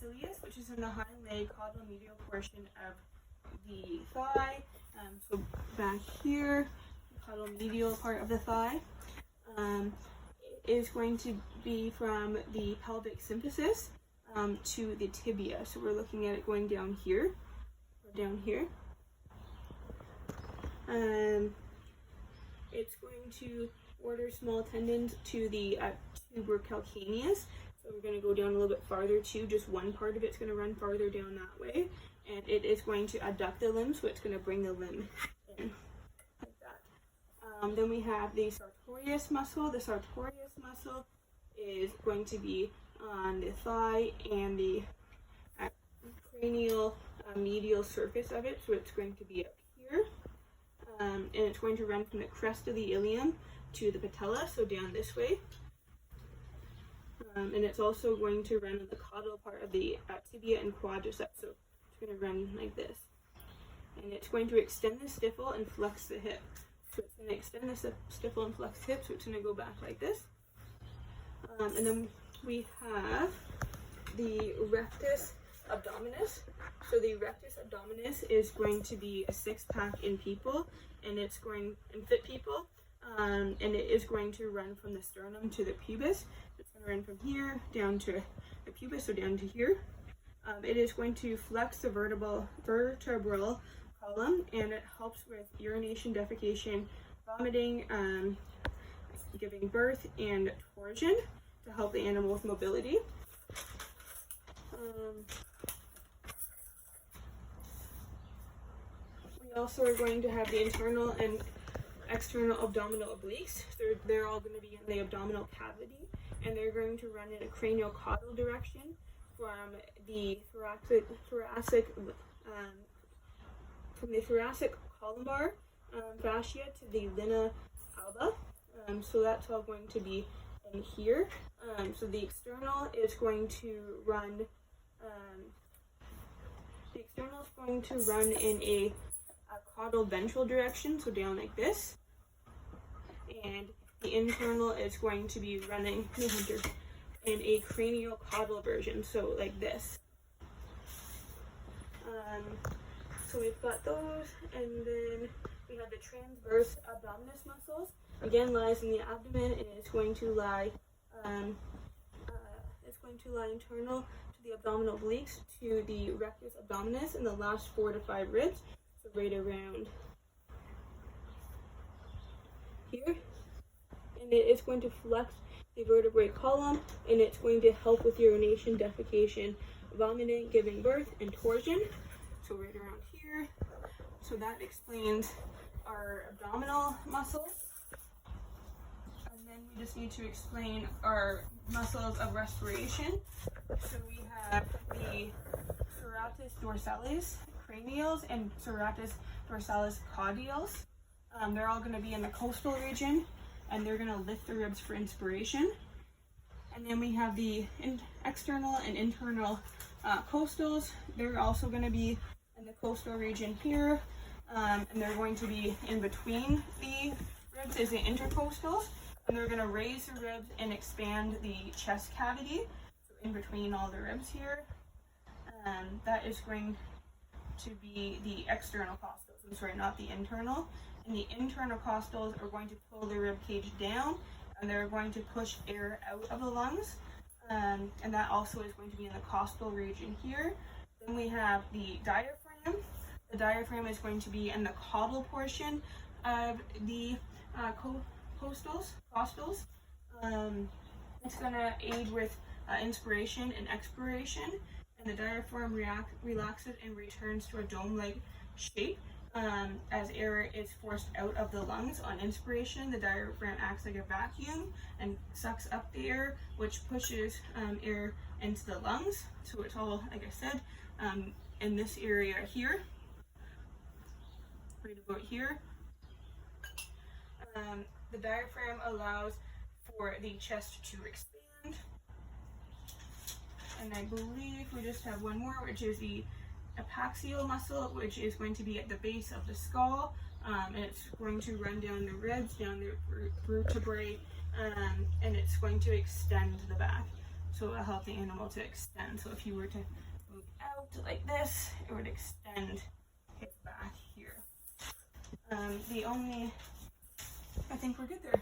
soleus, which is in the hind leg, caudal medial portion of the thigh. So back here, caudal medial part of the thigh, is going to be from the pelvic symphysis to the tibia. So we're looking at it going down here, or down here. It's going to order small tendons to the tuberocalcaneus. So we're going to go down a little bit farther too. Just one part of it's going to run farther down that way. And it is going to adduct the limb, so it's going to bring the limb in, like that. Then we have the sartorius muscle. The sartorius muscle is going to be on the thigh and the cranial medial surface of it, so it's going to be up here. And it's going to run from the crest of the ilium to the patella, so down this way. And it's also going to run on the caudal part of the tibia and quadriceps, so it's going to run like this. And it's going to extend the stifle and flex the hip. So it's going to extend the stifle and flex hip, so it's going to go back like this. And then we have the rectus abdominis. So the rectus abdominis is going to be a six-pack in people, and it's going in fit people, and it is going to run from the sternum to the pubis. It's going to run from here down to the pubis, so down to here. It is going to flex the vertebral column, and it helps with urination, defecation, vomiting, giving birth, and torsion to help the animal with mobility. We also are going to have the internal and external abdominal obliques. They're all going to be in the abdominal cavity, and they're going to run in a craniocaudal direction from the thoracic columbar fascia to the linea alba. So that's all going to be in here. So the external is going to run. The external is going to run in a caudal ventral direction, so down like this. And the internal is going to be running in a craniocaudal version, so like this. So we've got those, and then we have the transverse abdominis muscles. Again, lies in the abdomen, and it's going to lie internal to the abdominal obliques to the rectus abdominis in the last 4 to 5 ribs, so right around here. And it is going to flex the vertebrae column, and it's going to help with urination, defecation, vomiting, giving birth, and torsion. So right around here. So that explains our abdominal muscles. And then we just need to explain our muscles of respiration. So we have the serratus dorsalis cranials and serratus dorsalis caudales. They're all going to be in the coastal region, and they're going to lift the ribs for inspiration. And then we have the external and internal costals. They're also going to be in the coastal region here, and they're going to be in between the ribs is the intercostals, and they're going to raise the ribs and expand the chest cavity, so in between all the ribs here. That is going to be the external costals. I'm sorry, not the internal. And the internal costals are going to pull the rib cage down, and they're going to push air out of the lungs. And that also is going to be in the costal region here. Then we have the diaphragm. The diaphragm is going to be in the caudal portion of the costals. It's going to aid with inspiration and expiration, and the diaphragm relaxes and returns to a dome-like shape. As air is forced out of the lungs on inspiration, the diaphragm acts like a vacuum and sucks up the air, which pushes air into the lungs. So it's all, like I said, in this area here, right about here. The diaphragm allows for the chest to expand. And I believe we just have one more, which is the apaxial muscle, which is going to be at the base of the skull, and it's going to run down the ribs, down the vertebrae, and it's going to extend the back. So it'll help the animal to extend. So if you were to move out like this, it would extend his back here. I think we're good there.